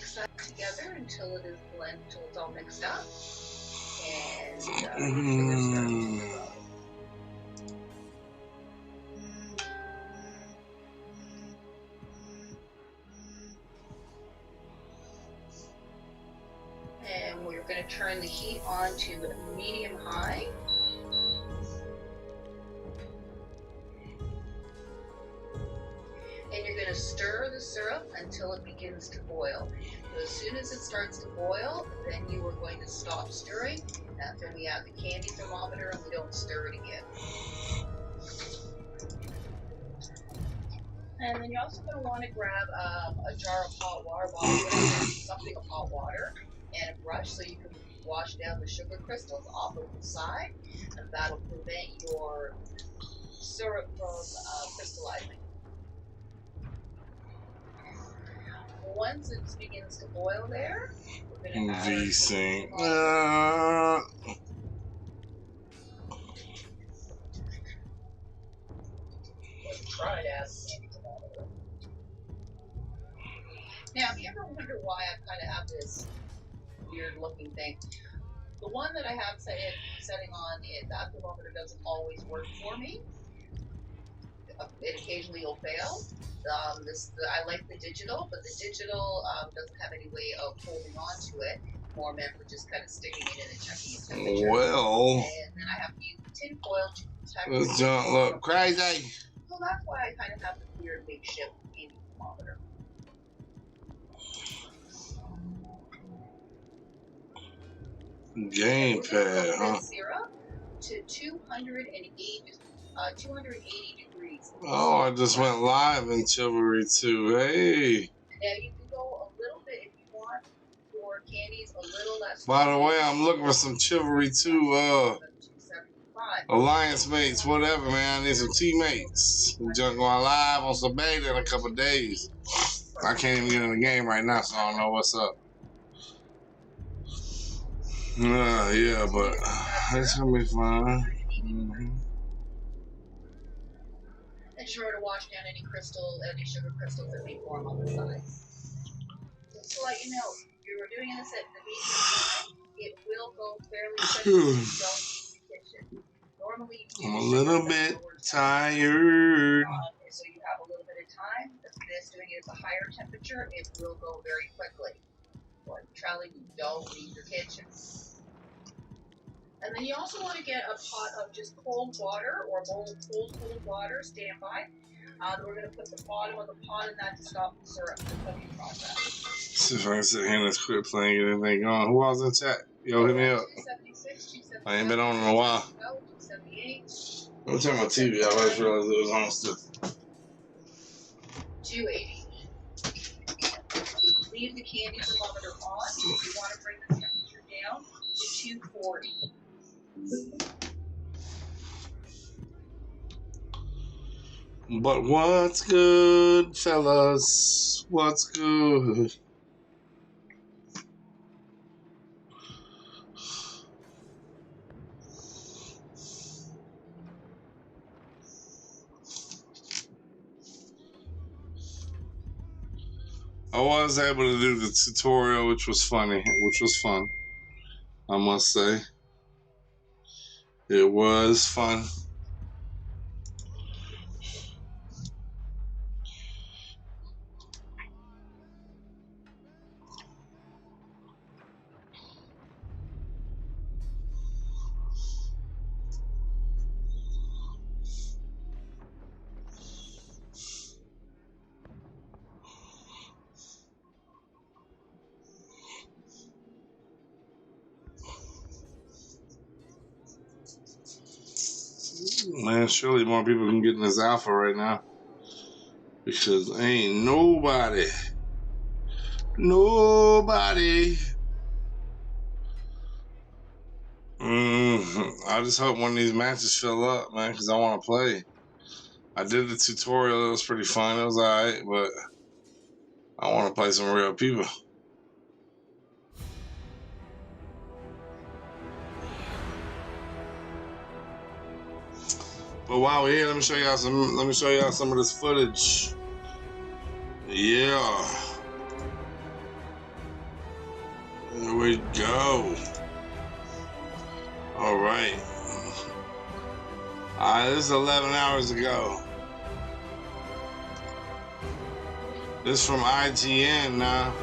mix that together until it is blended, until it's all mixed up. And sugar starts to go. And we're going to turn the heat on to medium-high. And you're going to stir the syrup until it begins to boil. So as soon as it starts to boil, then you are going to stop stirring. Then we add the candy thermometer and we don't stir it again. And then you're also going to want to grab a jar of hot water, something of hot water, and a brush so you can wash down the sugar crystals off of the side, and that'll prevent your syrup from crystallizing. Once it begins to boil there, we're going to add Let's try to add the candy thermometer. Now, if you ever wonder why I kind of have this weird looking thing, the one that I have setting on, that thermometer doesn't always work for me. It occasionally will fail. I like the digital, but the digital doesn't have any way of holding on to it. More meant for just kind of sticking it in and checking its temperature. Well, and then I have to use the tin foil to protect it. This don't look crazy. So that's why I kind of have this weird makeshift candy thermometer. Gamepad, huh? Syrup to 280 degrees. Oh, I just went live in Chivalry too. Hey. Now you can go a little bit if you want your candies a little less. By the way, I'm looking for some Chivalry 2 alliance mates, whatever, man. I need some teammates. I'm just going live on some beta in a couple of days. I can't even get in the game right now, so I don't know what's up. Yeah, but it's gonna be fun. And sure to wash down any sugar crystals that may form on the sides. Just to let you know, if you were doing this at the medium time, it will go fairly quickly. You don't need the kitchen. Normally, I'm a little bit tired. So you have a little bit of time. This doing it at a higher temperature, it will go very quickly. But I'm telling you, don't leave your kitchen. And then you also want to get a pot of just cold water or a bowl of cold water, standby. We're going to put the bottom of the pot in that to stop the syrup, the cooking process. See if I can sit here and just quit playing and anything going. Who else in chat? Yo, hit me up. 276, I ain't been on in a while. 278. I'm turning my TV off. I just realized it was on still. 280. Leave the candy thermometer on. You want to bring the temperature down to 240. But what's good, fellas? What's good? I was able to do the tutorial, which was funny, which was fun, I must say. It was fun. Man, surely more people can get in this alpha right now. Because ain't nobody. I just hope one of these matches fill up, man, because I want to play. I did the tutorial. It was pretty fun. It was alright, but I want to play some real people. But while we're here, let me show y'all some of this footage. Yeah. Here we go. All right. This is 11 hours ago. This is from IGN now.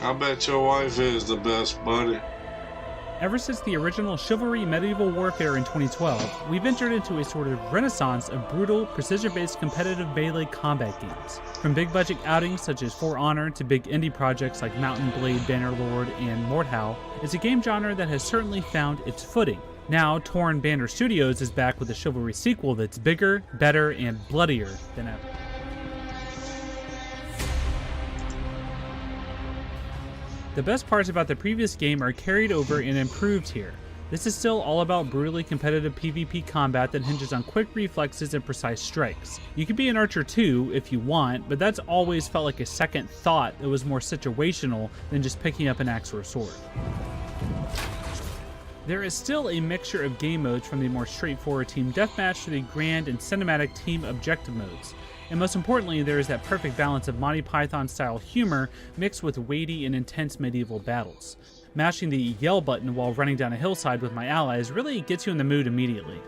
I bet your wife is the best, buddy. Ever since the original Chivalry Medieval Warfare in 2012, we've entered into a sort of renaissance of brutal, precision-based competitive melee combat games. From big-budget outings such as For Honor to big indie projects like Mountain Blade Bannerlord and Mordhau, it's a game genre that has certainly found its footing. Now, Torn Banner Studios is back with a Chivalry sequel that's bigger, better, and bloodier than ever. The best parts about the previous game are carried over and improved here. This is still all about brutally competitive PvP combat that hinges on quick reflexes and precise strikes. You can be an archer too, if you want, but that's always felt like a second thought that was more situational than just picking up an axe or a sword. There is still a mixture of game modes, from the more straightforward team deathmatch to the grand and cinematic team objective modes. And most importantly, there is that perfect balance of Monty Python-style humor mixed with weighty and intense medieval battles. Mashing the yell button while running down a hillside with my allies really gets you in the mood immediately.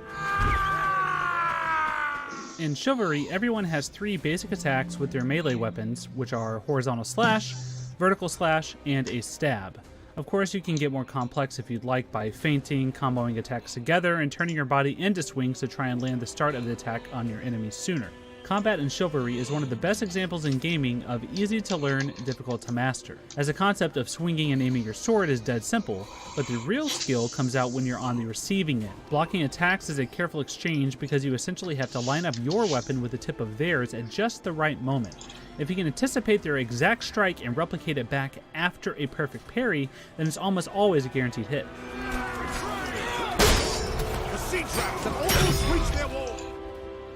In Chivalry, everyone has 3 basic attacks with their melee weapons, which are horizontal slash, vertical slash, and a stab. Of course, you can get more complex if you'd like by feinting, comboing attacks together, and turning your body into swings to try and land the start of the attack on your enemy sooner. Combat in Chivalry is one of the best examples in gaming of easy to learn, difficult to master, as the concept of swinging and aiming your sword is dead simple, but the real skill comes out when you're on the receiving end. Blocking attacks is a careful exchange because you essentially have to line up your weapon with the tip of theirs at just the right moment. If you can anticipate their exact strike and replicate it back after a perfect parry, then it's almost always a guaranteed hit. The sea traps have almost reached their wall.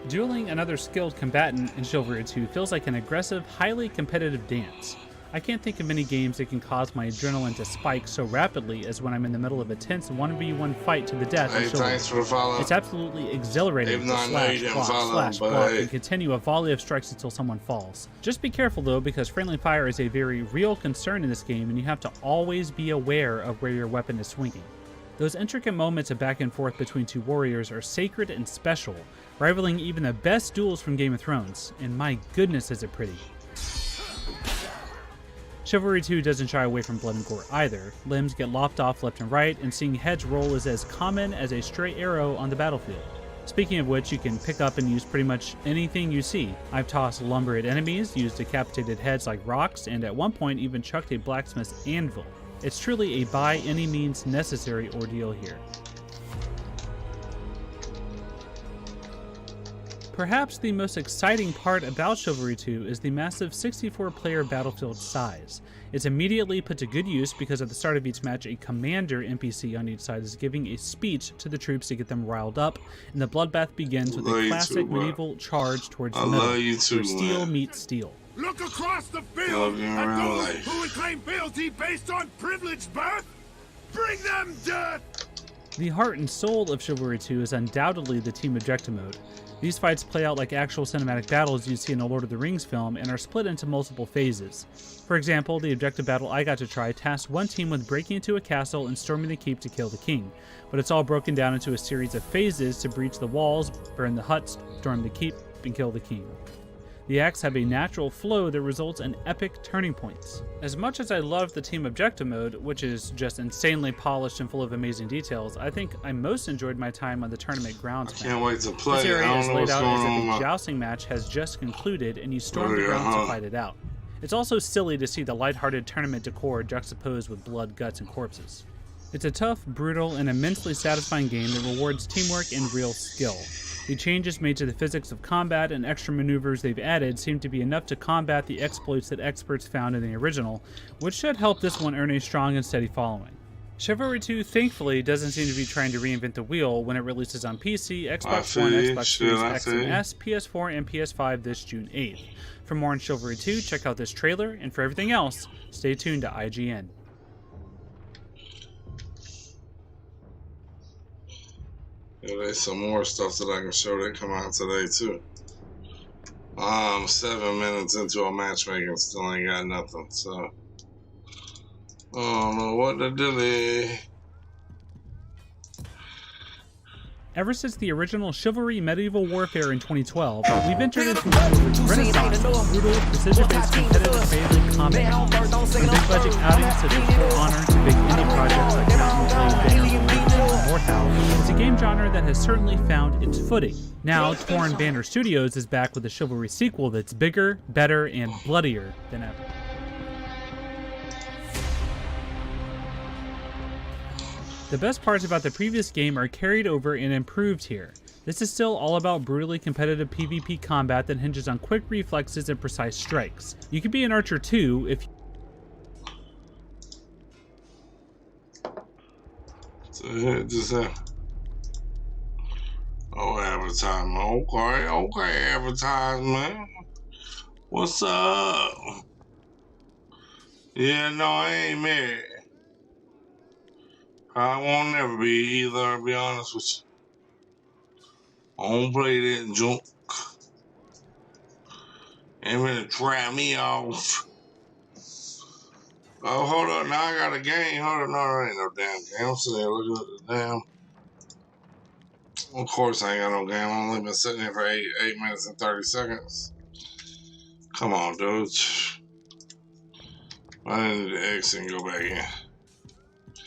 Dueling another skilled combatant in Chivalry 2 feels like an aggressive, highly competitive dance. I can't think of many games that can cause my adrenaline to spike so rapidly as when I'm in the middle of a tense 1v1 fight to the death in Chivalry. Thanks for following. It's absolutely exhilarating to slash, block, and continue a volley of strikes until someone falls. Just be careful though, because friendly fire is a very real concern in this game, and you have to always be aware of where your weapon is swinging. Those intricate moments of back and forth between 2 warriors are sacred and special, rivaling even the best duels from Game of Thrones, and my goodness is it pretty. Chivalry 2 doesn't shy away from blood and gore either. Limbs get lopped off left and right, and seeing heads roll is as common as a stray arrow on the battlefield. Speaking of which, you can pick up and use pretty much anything you see. I've tossed lumber at enemies, used decapitated heads like rocks, and at one point even chucked a blacksmith's anvil. It's truly a by any means necessary ordeal here. Perhaps the most exciting part about Chivalry 2 is the massive 64-player battlefield size. It's immediately put to good use because at the start of each match, a commander NPC on each side is giving a speech to the troops to get them riled up, and the bloodbath begins with a classic medieval charge towards the middle, where steel meets steel. Look across the field at those who would claim fealty based on privileged birth. Bring them death! The heart and soul of Chivalry 2 is undoubtedly the team objective mode. These fights play out like actual cinematic battles you see in a Lord of the Rings film and are split into multiple phases. For example, the objective battle I got to try tasked one team with breaking into a castle and storming the keep to kill the king, but it's all broken down into a series of phases to breach the walls, burn the huts, storm the keep, and kill the king. The acts have a natural flow that results in epic turning points. As much as I love the team objective mode, which is just insanely polished and full of amazing details, I think I most enjoyed my time on the tournament grounds map. Can't wait to play. This area is laid out as if a jousting match has just concluded and you storm the grounds to fight it out. It's also silly to see the lighthearted tournament decor juxtaposed with blood, guts, and corpses. It's a tough, brutal, and immensely satisfying game that rewards teamwork and real skill. The changes made to the physics of combat and extra maneuvers they've added seem to be enough to combat the exploits that experts found in the original, which should help this one earn a strong and steady following. Chivalry 2 thankfully doesn't seem to be trying to reinvent the wheel when it releases on PC, Xbox One, Xbox Series X and S, PS4, and PS5 this June 8th. For more on Chivalry 2, check out this trailer, and for everything else, stay tuned to IGN. Yeah, there's some more stuff that I can show that come out today too. 7 minutes into a matchmaking, still ain't got nothing. So I don't know what to do. Ever since the original Chivalry Medieval Warfare in 2012, we've entered into a renaissance of brutal, precision-based competitive melee combat. From big budget outings such as For Honor to big indie projects like Mortal, it's a game genre that has certainly found its footing. Now, Torn Banner Studios is back with a Chivalry sequel that's bigger, better, and bloodier than ever. The best parts about the previous game are carried over and improved here. This is still all about brutally competitive PvP combat that hinges on quick reflexes and precise strikes. You can be an archer too if Oh, advertisement. Okay, advertisement. What's up? Yeah, no, I ain't married. I won't never be either, I'll be honest with you. I don't play that junk. Ain't gonna try me off. Oh, hold up, now I got a game. Hold up, no, there ain't no damn game. I'm sitting there looking at the damn. Of course I ain't got no game. I've only been sitting here for 8 minutes and 30 seconds. Come on, dude. I need to exit and go back in.